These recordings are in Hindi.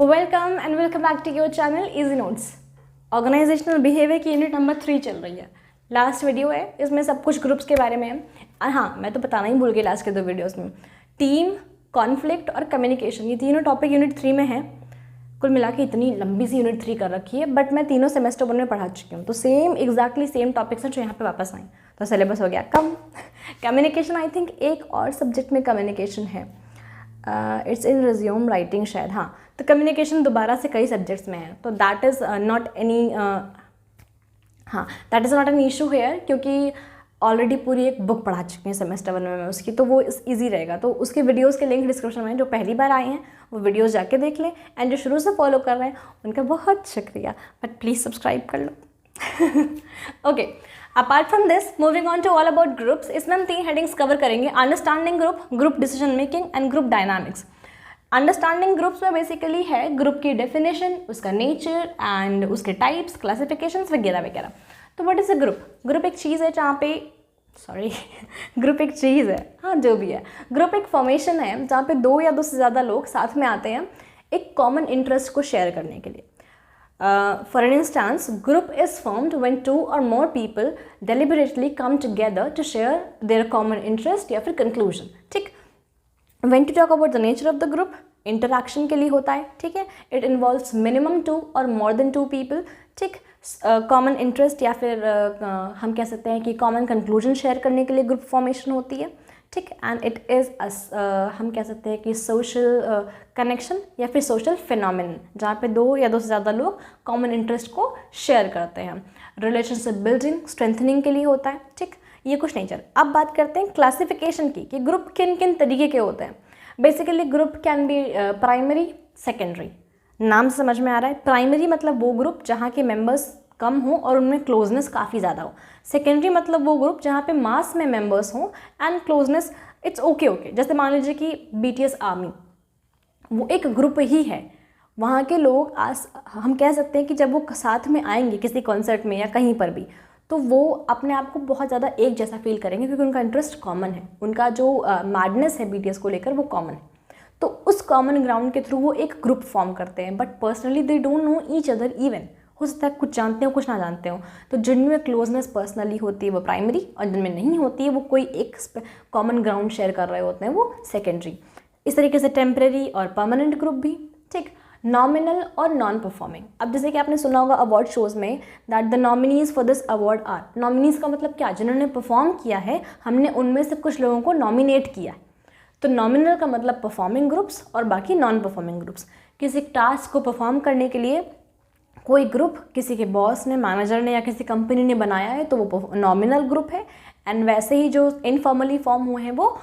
Welcome and welcome back to your channel easy notes. Organisational behaviour की यूनिट नंबर 3 चल रही है। लास्ट वीडियो है, इसमें सब कुछ ग्रुप्स के बारे में है। और हाँ, मैं तो बताना ही भूल गई लास्ट के 2 वीडियोस में, टीम, कॉन्फ्लिक्ट और कम्युनिकेशन, ये तीनों टॉपिक यूनिट 3 में है। कुल मिला के इतनी लंबी सी यूनिट 3 कर रखी है, बट मैं तीनों सेमेस्टर 1 में पढ़ा चुकी हूँ, तो सेम एग्जैक्टली सेम टॉपिक्स हैं जो यहाँ पे वापस आए, तो सिलेबस हो गया कम। कम्युनिकेशन, आई थिंक एक और सब्जेक्ट में कम्युनिकेशन है, इट्स इन रिज्यूम राइटिंग शायद। हाँ, तो कम्युनिकेशन दोबारा से कई सब्जेक्ट्स में है, तो that is not any that is not an issue here, क्योंकि ऑलरेडी पूरी एक बुक पढ़ा चुकी हैं सेमेस्टर 1 में मैं उसकी, तो वो ईजी रहेगा। तो उसके वीडियोस के लिंक डिस्क्रिप्शन में, जो पहली बार आए हैं वो वीडियोस जाके देख लें, एंड जो शुरू से फॉलो कर रहे हैं उनका बहुत शुक्रिया, बट प्लीज़ सब्सक्राइब कर लो। Okay, apart from this, moving on to all about groups, इसमें हम 3 हेडिंग्स कवर करेंगे: understanding group, group decision making and group dynamics. Understanding groups में बेसिकली है ग्रुप की डेफिनेशन, उसका नेचर एंड उसके टाइप्स, क्लासिफिकेशंस वगैरह वगैरह। तो what is a group? Group एक चीज़ है जहाँ पे ग्रुप एक चीज़ है, हाँ जो भी है। ग्रुप एक फॉर्मेशन है जहाँ पे 2 या 2 से ज़्यादा लोग साथ में आते हैं एक कॉमन इंटरेस्ट को शेयर करने के लिए। For instance, group is formed when 2 or more people deliberately come together to share their common interest या फिर कंक्लूजन। ठीक, when to talk about the nature of the group, interaction के लिए होता है। ठीक है, it involves minimum 2 or more than 2 people। ठीक, कॉमन इंटरेस्ट या फिर हम कह सकते हैं कि कॉमन कंक्लूजन शेयर करने के लिए ग्रुप फॉर्मेशन होती है। ठीक, एंड इट इज़ हम कह सकते हैं कि सोशल कनेक्शन या फिर सोशल फिनोमिनन, जहाँ पे 2 या 2 से ज़्यादा लोग कॉमन इंटरेस्ट को शेयर करते हैं। रिलेशनशिप बिल्डिंग, स्ट्रेंथनिंग के लिए होता है। ठीक, ये कुछ नेचर। अब बात करते हैं क्लासिफिकेशन की, कि ग्रुप किन किन तरीके के होते हैं। Basically group can be primary, secondary. नाम से समझ में आ रहा है, प्राइमरी मतलब वो ग्रुप जहाँ के मेंबर्स कम हो और उनमें क्लोजनेस काफ़ी ज़्यादा हो। सेकेंडरी मतलब वो ग्रुप जहाँ पे मास में मेंबर्स हों एंड क्लोजनेस इट्स ओके। जैसे मान लीजिए कि BTS आर्मी, वो एक ग्रुप ही है। वहाँ के लोग हम कह सकते हैं कि जब वो साथ में आएंगे किसी कॉन्सर्ट में या कहीं पर भी, तो वो अपने आप को बहुत ज़्यादा एक जैसा फील करेंगे, क्योंकि उनका इंटरेस्ट कॉमन है, उनका जो मैडनेस है BTS को लेकर वो कॉमन है। तो उस कॉमन ग्राउंड के थ्रू वो एक ग्रुप फॉर्म करते हैं, but personally they don't know each other even. हो सकता है कुछ जानते हो कुछ ना जानते हो। तो जिनमें क्लोजनेस पर्सनली होती है वो प्राइमरी, और जिनमें नहीं होती है वो कोई एक कॉमन ग्राउंड शेयर कर रहे होते हैं वो सेकेंडरी। इस तरीके से टेम्परेरी और परमानेंट ग्रुप भी। ठीक, नॉमिनल और नॉन परफॉर्मिंग। अब जैसे कि आपने सुना होगा अवार्ड शोज में that the nominees for this award are. Nominees का मतलब क्या? जिन्होंने परफॉर्म किया है, हमने उनमें से कुछ लोगों को नॉमिनेट किया। तो नॉमिनल का मतलब परफॉर्मिंग ग्रुप्स और बाकी नॉन परफॉर्मिंग ग्रुप्स। किसी टास्क को परफॉर्म करने के लिए कोई ग्रुप किसी के बॉस ने, मैनेजर ने या किसी कंपनी ने बनाया है, तो वो नॉमिनल ग्रुप है। एंड वैसे ही जो इनफॉर्मली फॉर्म हुए हैं वो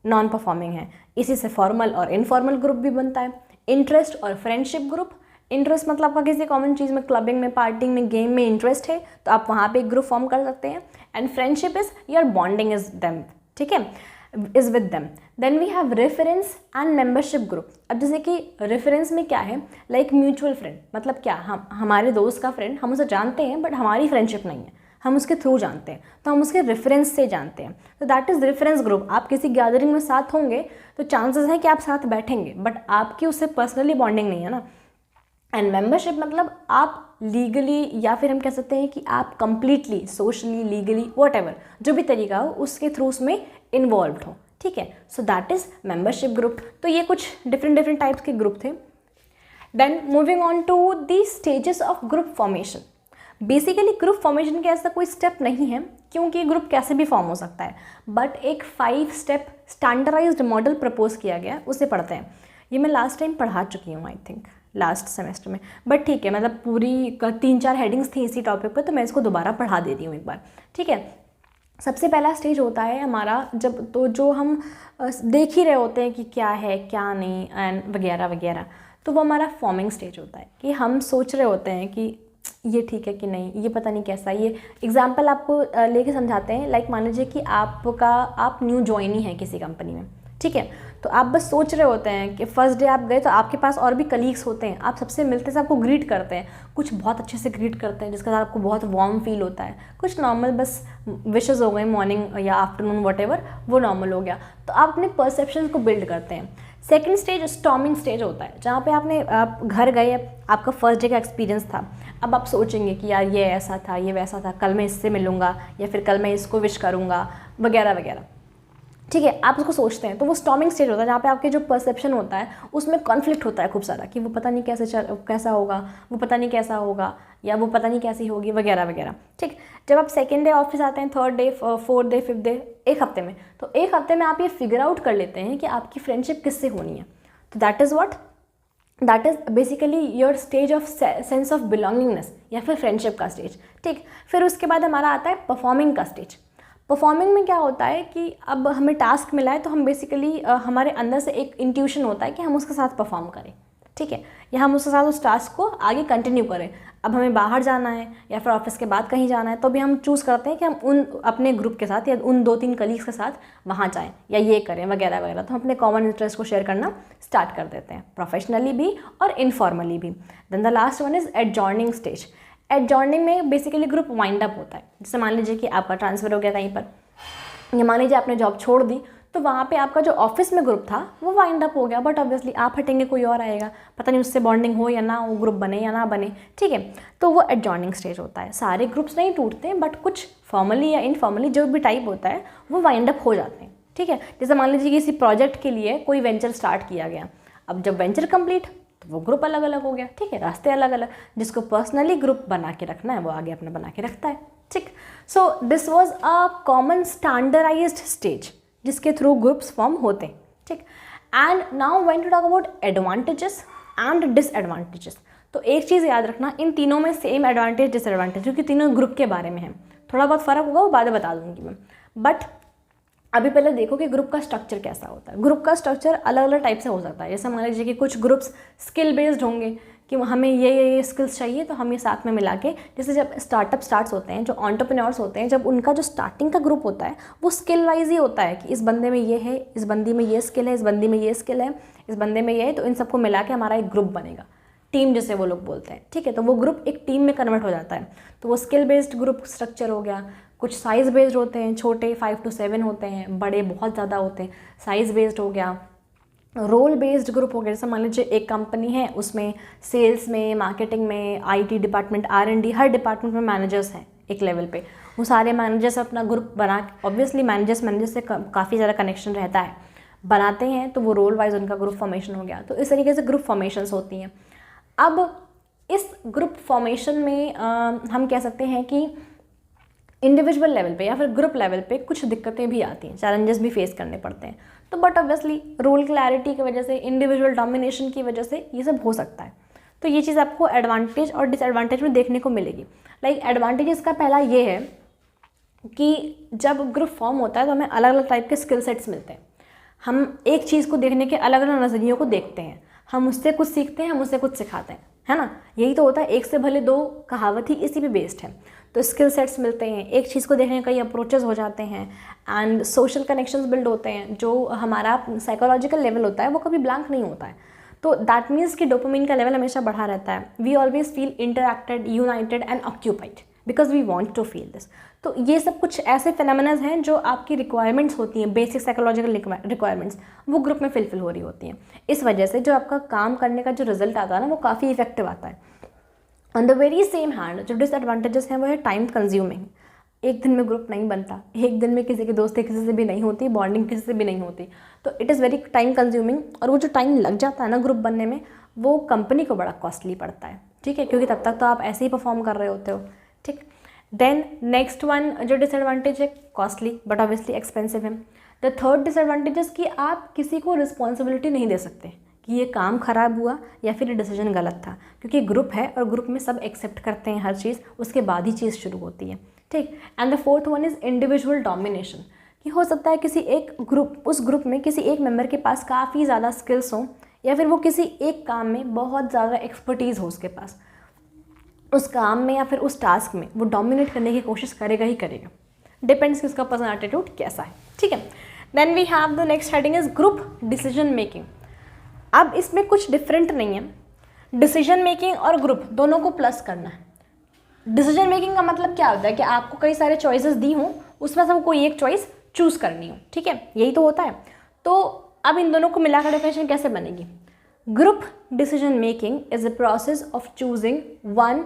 नॉन परफॉर्मिंग है। इसी से फॉर्मल और इनफॉर्मल ग्रुप भी बनता है। इंटरेस्ट और फ्रेंडशिप ग्रुप। इंटरेस्ट मतलब आपका किसी कॉमन चीज़ में, क्लबिंग में, पार्टिंग में, गेम में इंटरेस्ट है, तो आप वहाँ पे एक ग्रुप फॉर्म कर सकते हैं। And friendship is your bonding is them. ठीक है, is with them. Then we have reference and membership group. अब जैसे कि रेफरेंस में क्या है, लाइक म्यूचुअल फ्रेंड, मतलब क्या, हम हमारे दोस्त का फ्रेंड, हम उसे जानते हैं बट हमारी फ्रेंडशिप नहीं है, हम उसके थ्रू जानते हैं, तो हम उसके रेफरेंस से जानते हैं, तो दैट इज़ रेफरेंस ग्रुप। आप किसी गैदरिंग में साथ होंगे तो चांसेस है कि आप साथ बैठेंगे, बट आपकी उससे पर्सनली बॉन्डिंग नहीं है ना। एंड मेंबरशिप मतलब आप लीगली या फिर हम कह सकते हैं कि आप कंप्लीटली सोशली, लीगली, व्हाटएवर जो भी तरीका हो उसके थ्रू उसमें इन्वॉल्व हो। ठीक है, so that is membership group. तो ये कुछ डिफरेंट टाइप्स के ग्रुप थे। Then moving on to the stages of group formation. Basically group formation का ऐसा कोई स्टेप नहीं है, क्योंकि ग्रुप कैसे भी फॉर्म हो सकता है, बट एक 5 स्टेप स्टैंडर्डाइज्ड मॉडल प्रपोज किया गया, उसे पढ़ते हैं। ये मैं लास्ट टाइम पढ़ा चुकी हूँ, आई थिंक लास्ट सेमेस्टर में, बट ठीक है, मतलब पूरी 3-4 हेडिंग्स थी इसी टॉपिक पर, तो मैं इसको दोबारा पढ़ा दे रही हूँ एक बार। ठीक है, सबसे पहला स्टेज होता है हमारा जब, तो जो हम देख ही रहे होते हैं कि क्या है क्या नहीं एंड वगैरह वगैरह, तो वो हमारा फॉर्मिंग स्टेज होता है, कि हम सोच रहे होते हैं कि ये ठीक है कि नहीं, ये पता नहीं कैसा। ये एग्जाम्पल आपको लेके समझाते हैं। लाइक मान लीजिए कि आप न्यू ज्वाइनी है किसी कंपनी में। ठीक है, तो आप बस सोच रहे होते हैं कि फर्स्ट डे आप गए तो आपके पास और भी कलीग्स होते हैं, आप सबसे मिलते हैं, आपको ग्रीट करते हैं, कुछ बहुत अच्छे से ग्रीट करते हैं जिसके साथ आपको बहुत वार्म फील होता है, कुछ नॉर्मल बस विशेज़ हो गए मॉर्निंग या आफ्टरनून वॉटेवर, वो नॉर्मल हो गया। तो आप अपने परसेप्शन को बिल्ड करते हैं। सेकेंड स्टेज स्टॉर्मिंग स्टेज होता है, जहाँ पे आप घर गए, आपका फर्स्ट डे का एक्सपीरियंस था, अब आप सोचेंगे कि यार ये ऐसा था, ये वैसा था, कल मैं इससे मिलूँगा या फिर कल मैं इसको विश करूँगा वगैरह वगैरह, ठीक है, आप उसको सोचते हैं। तो वो स्टॉर्मिंग स्टेज होता है जहाँ पे आपके जो परसेप्शन होता है उसमें कॉन्फ्लिक्ट होता है खूब सारा, कि वो पता नहीं कैसा होगा, वो पता नहीं कैसा होगा, या वो पता नहीं कैसी होगी वगैरह वगैरह। ठीक, जब आप सेकेंड डे ऑफिस आते हैं, third day, fourth day, fifth day, एक हफ्ते में, तो एक हफ्ते में आप ये फिगर आउट कर लेते हैं कि आपकी फ्रेंडशिप किससे होनी है। तो that is basically your stage of sense of belongingness या फिर फ्रेंडशिप का स्टेज। ठीक, फिर उसके बाद हमारा आता है परफॉर्मिंग का स्टेज। परफॉर्मिंग में क्या होता है कि अब हमें टास्क मिला है तो हम बेसिकली हमारे अंदर से एक इंट्यूशन होता है कि हम उसके साथ परफॉर्म करें, ठीक है, या हम उसके साथ उस टास्क को आगे कंटिन्यू करें। अब हमें बाहर जाना है या फिर ऑफिस के बाद कहीं जाना है, तो भी हम चूज़ करते हैं कि हम उन अपने ग्रुप के साथ या उन 2-3 कलीग्स के साथ वहाँ जाएँ या ये करें वगैरह वगैरह। तो हम अपने कॉमन इंटरेस्ट को शेयर करना स्टार्ट कर देते हैं, प्रोफेशनली भी और इनफॉर्मली भी। Then the last one is adjourning stage. Adjourning में बेसिकली ग्रुप वाइंड अप होता है। जैसे मान लीजिए कि आपका ट्रांसफ़र हो गया कहीं पर, या मान लीजिए आपने जॉब छोड़ दी, तो वहाँ पे आपका जो ऑफिस में ग्रुप था वो वाइंड अप हो गया, बट ऑब्वियसली आप हटेंगे कोई और आएगा, पता नहीं उससे बॉन्डिंग हो या ना हो, ग्रुप बने या ना बने, ठीक है। तो वो एडजॉर्निंग स्टेज होता है। सारे ग्रुप्स नहीं टूटते, बट कुछ फॉर्मली या इनफॉर्मली जो भी टाइप होता है वो वाइंड अप हो जाते हैं, ठीक है। जैसे मान लीजिए किसी प्रोजेक्ट के लिए कोई वेंचर स्टार्ट किया गया, अब जब वेंचर कंप्लीट तो वो ग्रुप अलग अलग हो गया, ठीक है, रास्ते अलग अलग। जिसको पर्सनली ग्रुप बना के रखना है वो आगे अपना बना के रखता है, ठीक। So this was a common standardised stage जिसके थ्रू ग्रुप्स फॉर्म होते हैं, ठीक। And now when to talk about advantages and disadvantages, तो एक चीज़ याद रखना, इन तीनों में सेम एडवांटेज डिसएडवांटेज, क्योंकि तीनों ग्रुप के बारे में है, थोड़ा बहुत फ़र्क होगा वो बाद में बता दूंगी मैं। बट अभी पहले देखो कि ग्रुप का स्ट्रक्चर कैसा होता है। ग्रुप का स्ट्रक्चर अलग अलग टाइप से हो सकता है। जैसे मान लीजिए कि कुछ ग्रुप्स स्किल बेस्ड होंगे कि हमें ये स्किल्स चाहिए, तो हम ये साथ में मिला के, जैसे जब स्टार्टअप स्टार्ट्स होते हैं, जो एंटरप्रेन्योर्स होते हैं, जब उनका जो स्टार्टिंग का ग्रुप होता है वो स्किल वाइज ही होता है कि इस बंदे में ये है, इस बंदी में ये स्किल है, इस बंदी में ये स्किल है, इस बंदे में ये है, तो इन सबको मिला के हमारा एक ग्रुप बनेगा, टीम जिसे वो लोग बोलते हैं, ठीक है। तो वो ग्रुप एक टीम में कन्वर्ट हो जाता है, तो वो स्किल बेस्ड ग्रुप स्ट्रक्चर हो गया। कुछ साइज़ बेस्ड होते हैं, छोटे 5 to 7 होते हैं, बड़े बहुत ज़्यादा होते हैं, साइज़ बेस्ड हो गया। रोल बेस्ड ग्रुप हो गया, जैसे मान लीजिए एक कंपनी है, उसमें सेल्स में, मार्केटिंग में, IT department, R&D, her department में मैनेजर्स हैं एक लेवल पे, वो सारे मैनेजर्स अपना ग्रुप बना, ऑब्वियसली मैनेजर से काफ़ी ज़्यादा कनेक्शन रहता है, बनाते हैं, तो वो रोल वाइज उनका ग्रुप फॉर्मेशन हो गया। तो इस तरीके से ग्रुप फॉर्मेशंस होती हैं। अब इस ग्रुप फॉर्मेशन में हम कह सकते हैं कि इंडिविजुअल लेवल पे या फिर ग्रुप लेवल पे कुछ दिक्कतें भी आती हैं, चैलेंजेस भी फेस करने पड़ते हैं। तो बट ऑब्वियसली रोल क्लैरिटी की वजह से, इंडिविजुअल डोमिनेशन की वजह से ये सब हो सकता है। तो ये चीज़ आपको एडवांटेज और डिसएडवांटेज में देखने को मिलेगी। लाइक एडवांटेजेस का पहला ये है कि जब ग्रुप फॉर्म होता है तो हमें अलग अलग टाइप के स्किल सेट्स मिलते हैं। हम एक चीज़ को देखने के अलग अलग नज़रियों को देखते हैं, हम उससे कुछ सीखते हैं, हम उससे कुछ सिखाते हैं, है ना। यही तो होता है, एक से भले दो कहावत ही इसी पे बेस्ड है। तो स्किल सेट्स मिलते हैं, एक चीज़ को देखने के कई अप्रोचेस हो जाते हैं, एंड सोशल कनेक्शंस बिल्ड होते हैं। जो हमारा साइकोलॉजिकल लेवल होता है वो कभी ब्लैंक नहीं होता है। तो दैट मीन्स कि डोपामिन का लेवल हमेशा बढ़ा रहता है। We always feel interacted, united and occupied because we want to feel this. तो ये सब कुछ ऐसे फिनोमेनस हैं जो आपकी रिक्वायरमेंट्स होती हैं, बेसिक साइकोलॉजिकल रिक्वायरमेंट्स, वो ग्रुप में फिलफिल हो रही होती हैं। इस वजह से जो आपका काम करने का जो रिजल्ट आता है ना, वो काफ़ी इफेक्टिव आता है। On the very same hand जो डिसएडवांटेजेस हैं वो है टाइम कंज्यूमिंग। एक दिन में ग्रुप नहीं बनता, एक दिन में किसी की दोस्ती किसी से भी नहीं होती, बॉन्डिंग किसी से भी नहीं होती। तो it is very time consuming, और वो जो टाइम लग जाता है ना ग्रुप बनने में, वो कंपनी को बड़ा कॉस्टली पड़ता है, ठीक है, क्योंकि तब तक तो आप ऐसे ही परफॉर्म कर रहे होते हो, ठीक। देन नेक्स्ट वन जो डिसएडवांटेज है, कॉस्टली बट ऑब्वियसली एक्सपेंसिव है। द थर्ड डिसएडवांटेज कि आप किसी को रिस्पॉन्सिबिलिटी नहीं दे सकते कि ये काम ख़राब हुआ या फिर ये डिसीजन गलत था, क्योंकि ग्रुप है और ग्रुप में सब एक्सेप्ट करते हैं हर चीज़, उसके बाद ही चीज़ शुरू होती है, ठीक। And the fourth one is individual domination, कि हो सकता है किसी एक ग्रुप, उस ग्रुप में किसी एक मेंबर के पास काफ़ी ज़्यादा स्किल्स हों, या फिर वो किसी एक काम में बहुत ज़्यादा एक्सपर्टीज़ हो उसके पास, उस काम में या फिर उस टास्क में वो डोमिनेट करने की कोशिश करेगा ही करेगा। डिपेंड्स कि उसका पर्सनल एटीट्यूड कैसा है, ठीक है। Then we have the next heading is group decision making. अब इसमें कुछ डिफरेंट नहीं है, डिसीजन मेकिंग और ग्रुप दोनों को प्लस करना है। डिसीजन मेकिंग का मतलब क्या होता है कि आपको कई सारे चॉइसेस दी हों, उसमें से कोई एक चॉइस चूज करनी हो, ठीक है, यही तो होता है। तो अब इन दोनों को मिलाकर डेफिनेशन कैसे बनेगी? Group decision making is a process of choosing one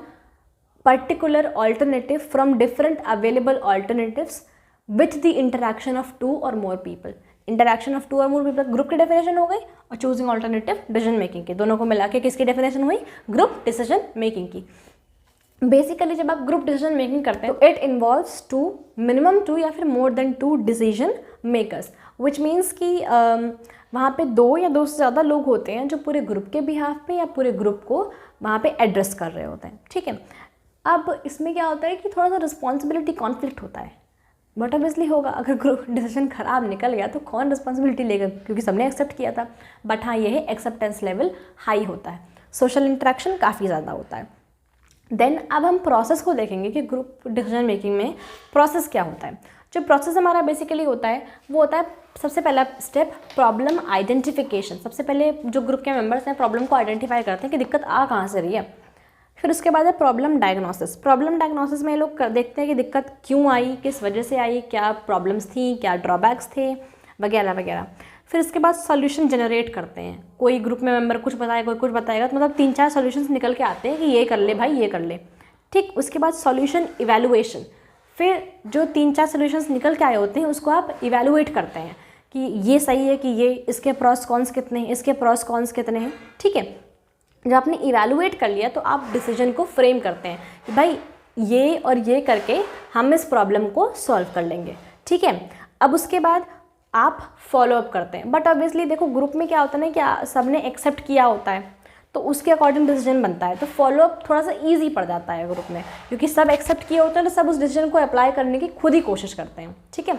particular alternative from different available alternatives with the interaction of two or more people. Interaction of two or more people group की डेफिनेशन हो गई, और चूजिंग ऑल्टरनेटिव डिसीजन मेकिंग की, दोनों को मिला के किसकी डेफिनेशन हुई? ग्रुप डिसीजन मेकिंग की। बेसिकली जब आप ग्रुप डिसीजन मेकिंग करते हैं तो it involves two, minimum two या फिर more than two decision makers, which means कि वहाँ पे दो या दो से ज़्यादा लोग होते हैं जो पूरे ग्रुप के बिहाफ पे या पूरे ग्रुप को वहाँ पे एड्रेस कर रहे होते हैं, ठीक है। अब इसमें क्या होता है कि थोड़ा सा रिस्पॉन्सिबिलिटी कॉन्फ्लिक्ट होता है, बट ऑब्वियसली होगा, अगर ग्रुप डिसीजन ख़राब निकल गया तो कौन रिस्पॉन्सिबिलिटी लेगा, क्योंकि सबने एक्सेप्ट किया था। बट हाँ, ये है एक्सेप्टेंस लेवल हाई होता है, सोशल इंटरेक्शन काफ़ी ज़्यादा होता है। देन अब हम प्रोसेस को देखेंगे कि ग्रुप डिसीजन मेकिंग में प्रोसेस क्या होता है। जो प्रोसेस हमारा बेसिकली होता है वो होता है, सबसे पहला स्टेप प्रॉब्लम आइडेंटिफिकेशन। सबसे पहले जो ग्रुप के मेंबर्स हैं प्रॉब्लम को आइडेंटिफाई करते हैं कि दिक्कत आ कहाँ से रही है। फिर उसके बाद है प्रॉब्लम डायग्नोसिस। प्रॉब्लम डायग्नोसिस में लोग देखते हैं कि दिक्कत क्यों आई, किस वजह से आई, क्या प्रॉब्लम्स थी, क्या ड्रॉबैक्स थे, वगैरह वगैरह। फिर इसके बाद सॉल्यूशन जनरेट करते हैं, कोई ग्रुप में मेंबर कुछ बताएगा, कोई कुछ बताएगा, तो मतलब 3-4 सॉल्यूशंस निकल के आते हैं कि ये कर ले भाई, ये कर ले, ठीक। उसके बाद सॉल्यूशन इवैल्यूएशन, फिर जो 3-4 सॉल्यूशंस निकल के आए होते हैं उसको आप इवैल्यूएट करते हैं कि ये सही है कि ये, इसके प्रॉस कॉन्स कितने हैं, इसके प्रॉस कॉन्स कितने हैं, ठीक है। जब आपने इवैल्यूएट कर लिया तो आप डिसीजन को फ्रेम करते हैं कि भाई ये और ये करके हम इस प्रॉब्लम को सॉल्व कर लेंगे, ठीक है। अब उसके बाद आप फॉलोअप करते हैं, बट ऑब्वियसली देखो ग्रुप में क्या होता है ना कि सबने एक्सेप्ट किया होता है तो उसके अकॉर्डिंग डिसीजन बनता है, तो फॉलोअप थोड़ा सा ईजी पड़ जाता है ग्रुप में, क्योंकि सब एक्सेप्ट किए होते हैं तो सब उस डिसीजन को अप्लाई करने की खुद ही कोशिश करते हैं, ठीक है।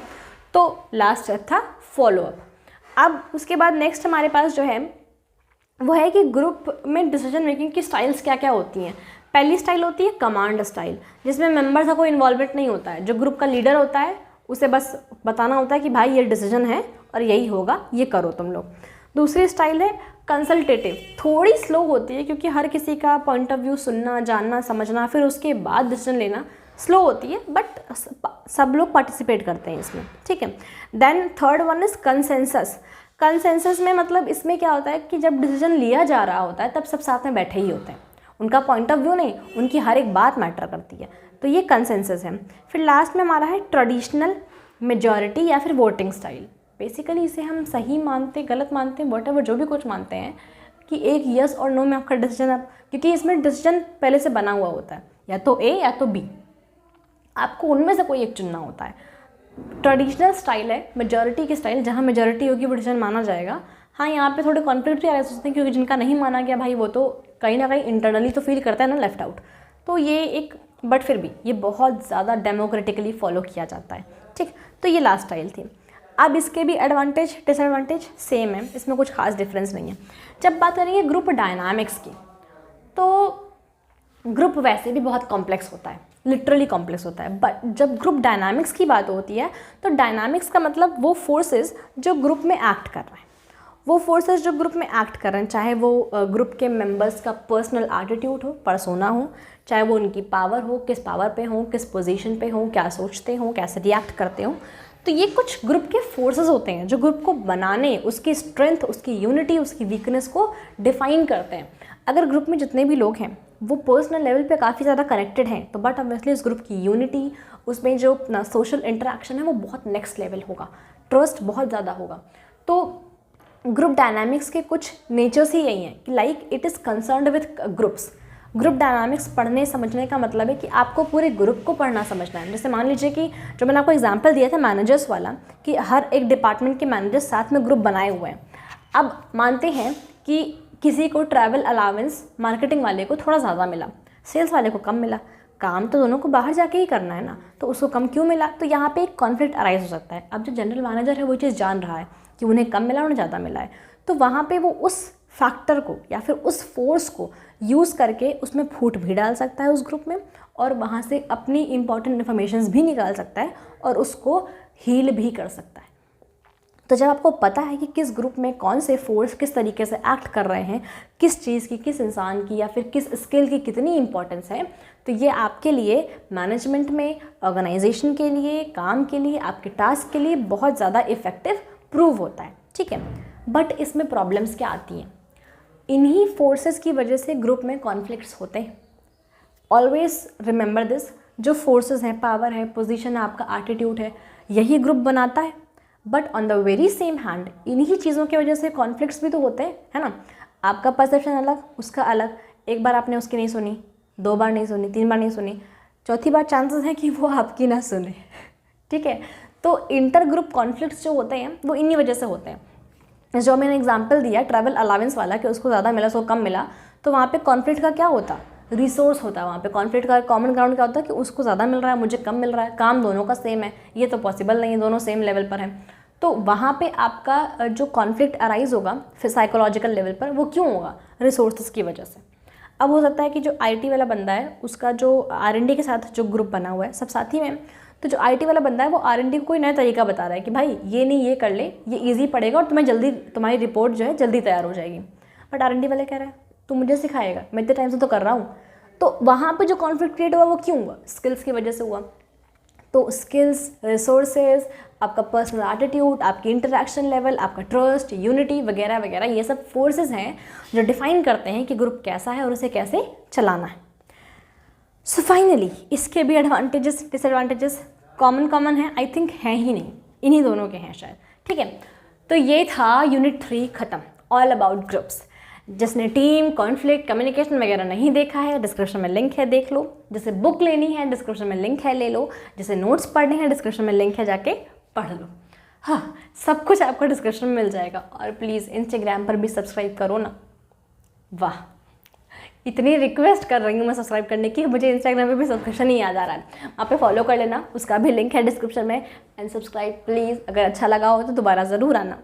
तो लास्ट स्टेप था फॉलोअप। अब उसके बाद नेक्स्ट हमारे पास जो है वो है कि ग्रुप में डिसीजन मेकिंग की स्टाइल्स क्या क्या होती हैं। पहली स्टाइल होती है कमांड स्टाइल, जिसमें मेंबर्स का कोई इन्वॉल्वमेंट नहीं होता है। जो ग्रुप का लीडर होता है उसे बस बताना होता है कि भाई ये डिसीजन है और यही होगा, ये करो तुम लोग। दूसरी स्टाइल है कंसल्टेटिव, थोड़ी स्लो होती है क्योंकि हर किसी का पॉइंट ऑफ व्यू सुनना, जानना, समझना, फिर उसके बाद डिसीजन लेना स्लो होती है, बट सब लोग पार्टिसिपेट करते हैं इसमें, ठीक है। Then third one is consensus. Consensus में मतलब इसमें क्या होता है कि जब डिसीजन लिया जा रहा होता है तब सब साथ में बैठे ही होते हैं, उनका पॉइंट ऑफ व्यू नहीं, उनकी हर एक बात मैटर करती है, तो ये कंसेंसस है। फिर लास्ट में हमारा है ट्रेडिशनल मेजॉरिटी या फिर वोटिंग स्टाइल। बेसिकली इसे हम सही मानते, गलत मानते, व्हाटएवर जो भी कुछ मानते हैं कि एक यस और नो में आपका डिसीजन, क्योंकि इसमें डिसीजन पहले से बना हुआ होता है, या तो ए या तो बी, आपको उनमें से कोई एक चुनना होता है। ट्रेडिशनल स्टाइल है मेजॉरिटी की स्टाइल, जहाँ मेजॉरिटी होगी वो डिसीजन माना जाएगा। हाँ, यहाँ पे थोड़े कॉन्फ्लिक्ट भी आ सकते हैं क्योंकि जिनका नहीं माना गया भाई वो तो कहीं ना कहीं इंटरनली तो फील करता है ना लेफ्ट आउट, तो ये एक, बट फिर भी ये बहुत ज़्यादा डेमोक्रेटिकली फॉलो किया जाता है, ठीक। तो ये लास्ट स्टाइल थी। अब इसके भी एडवांटेज डिसएडवांटेज सेम है, इसमें कुछ खास डिफरेंस नहीं है। जब बात करेंगे ग्रुप डायनामिक्स की, तो ग्रुप वैसे भी बहुत कॉम्प्लेक्स होता है, लिटरली कॉम्प्लेक्स होता है, बट जब ग्रुप डायनामिक्स की बात होती है तो डायनामिक्स का मतलब वो फोर्सेस जो ग्रुप में एक्ट कर रहे हैं, वो फोर्सेस जो ग्रुप में एक्ट कर रहे हैं, चाहे वो ग्रुप के मेंबर्स का पर्सनल एटीट्यूड हो, पर्सोना हो, चाहे वो उनकी पावर हो, किस पावर पे हो, किस पोजीशन पे हो, क्या सोचते हो, कैसे रिएक्ट करते हो, तो ये कुछ ग्रुप के फोर्सेस होते हैं जो ग्रुप को बनाने, उसकी स्ट्रेंथ, उसकी यूनिटी, उसकी वीकनेस को डिफाइन करते हैं। अगर ग्रुप में जितने भी लोग हैं वो पर्सनल लेवल पे काफ़ी ज़्यादा कनेक्टेड हैं तो बट ऑब्वियसली उस ग्रुप की यूनिटी, उसमें जो सोशल इंटरेक्शन है वो बहुत नेक्स्ट लेवल होगा, ट्रस्ट बहुत ज़्यादा होगा। तो ग्रुप डायनामिक्स के कुछ नेचर्स ही यही हैं कि like it is concerned with groups. Group dynamics पढ़ने समझने का मतलब है कि आपको पूरे ग्रुप को पढ़ना समझना है। जैसे मान लीजिए कि जो मैंने आपको एग्जांपल दिया था मैनेजर्स वाला, कि हर एक डिपार्टमेंट के मैनेजर्स साथ में ग्रुप बनाए हुए हैं। अब मानते हैं कि किसी को ट्रैवल अलाउंस मार्केटिंग वाले को थोड़ा ज़्यादा मिला, सेल्स वाले को कम मिला, काम तो दोनों को बाहर जाके ही करना है ना, तो उसको कम क्यों मिला, तो यहाँ पे एक कॉन्फ्लिक्ट अराइज हो सकता है। अब जो जनरल मैनेजर है वो चीज़ जान रहा है कि उन्हें कम मिला, उन्हें ज़्यादा मिला है, तो वहाँ पे वो उस फैक्टर को या फिर उस फोर्स को यूज़ करके उसमें फूट भी डाल सकता है उस ग्रुप में, और वहाँ से अपनी इंपॉर्टेंट इन्फॉर्मेशंस भी निकाल सकता है और उसको हील भी कर सकता है। तो जब आपको पता है कि किस ग्रुप में कौन से फोर्स किस तरीके से एक्ट कर रहे हैं, किस चीज़ की, किस इंसान की या फिर किस स्किल की कितनी इंपॉर्टेंस है, तो ये आपके लिए मैनेजमेंट में, ऑर्गेनाइजेशन के लिए, काम के लिए, आपके टास्क के लिए बहुत ज़्यादा इफ़ेक्टिव प्रूव होता है। ठीक है, बट इसमें प्रॉब्लम्स क्या आती हैं? इन्हीं फोर्सेस की वजह से ग्रुप में कॉन्फ्लिक्ट्स होते हैं। ऑलवेज रिमेंबर दिस, जो फोर्सेस हैं, पावर है, पोजीशन है, आपका एटीट्यूड है, यही ग्रुप बनाता है। But on the very same hand इन्हीं चीज़ों की वजह से कॉन्फ्लिक्ट्स भी तो होते हैं, है ना। आपका परसेप्शन अलग, उसका अलग, एक बार आपने उसकी नहीं सुनी, 2 बार नहीं सुनी, 3 बार नहीं सुनी, चौथी बार चांसेस है कि वो आपकी ना सुने। ठीक है, तो इंटर ग्रुप कॉन्फ्लिक्ट्स जो होते हैं वो इन्हीं वजह से होते हैं। जो मैंने एग्जांपल दिया ट्रैवल अलावेंस वाला कि उसको ज़्यादा मिला, उसको कम मिला, तो वहाँ पे कॉन्फ्लिक्ट का क्या होता? रिसोर्स होता है। वहाँ पे कॉन्फ्लिक्ट का कॉमन ग्राउंड क्या होता है कि उसको ज़्यादा मिल रहा है, मुझे कम मिल रहा है, काम दोनों का सेम है, ये तो पॉसिबल नहीं है, दोनों सेम लेवल पर हैं। तो वहाँ पे आपका जो कॉन्फ्लिक्ट अराइज होगा फिर साइकोलॉजिकल लेवल पर, वो क्यों होगा? रिसोर्सेज की वजह से। अब हो सकता है कि जो IT वाला बंदा है उसका जो R&D के साथ जो ग्रुप बना हुआ है, सब साथी में, तो जो IT वाला बंदा है वो R&D को कोई नया तरीका बता रहा है कि भाई ये नहीं, ये कर ले, ये ईजी पड़ेगा और तुम्हें जल्दी, तुम्हारी रिपोर्ट जो है जल्दी तैयार हो जाएगी। बट R&D वाले कह रहे हैं तू मुझे सिखाएगा, मैं इतने टाइम से तो कर रहा हूँ। तो वहाँ पे जो कॉन्फ्लिक्ट क्रिएट हुआ वो क्यों हुआ? स्किल्स की वजह से हुआ। तो स्किल्स, रिसोर्सेज, आपका पर्सनल एटीट्यूड, आपकी इंटरेक्शन लेवल, आपका ट्रस्ट, यूनिटी वगैरह वगैरह, ये सब फोर्सेस हैं जो डिफाइन करते हैं कि ग्रुप कैसा है और उसे कैसे चलाना है। सो फाइनली इसके भी एडवांटेजेस, डिसएडवांटेजेस कॉमन है, आई थिंक हैं ही नहीं, इन्हीं दोनों के हैं शायद। ठीक है, तो ये था यूनिट 3 ख़त्म, ऑल अबाउट ग्रुप्स। जिसने टीम, कॉन्फ्लिक्ट, कम्युनिकेशन वगैरह नहीं देखा है, डिस्क्रिप्शन में लिंक है, देख लो। जिसे बुक लेनी है डिस्क्रिप्शन में लिंक है, ले लो। जिसे नोट्स पढ़ने हैं डिस्क्रिप्शन में लिंक है, जाके पढ़ लो। हाँ, सब कुछ आपको डिस्क्रिप्शन में मिल जाएगा। और प्लीज़ इंस्टाग्राम पर भी सब्सक्राइब करो ना। वाह, इतनी रिक्वेस्ट कर रही हूँ मैं सब्सक्राइब करने की, मुझे इंस्टाग्राम पे भी सब्सक्रिप्शन नहीं याद आ रहा है। वहाँ पे फॉलो कर लेना, उसका भी लिंक है डिस्क्रिप्शन में। एंड सब्सक्राइब प्लीज़, अगर अच्छा लगा हो तो दोबारा ज़रूर आना।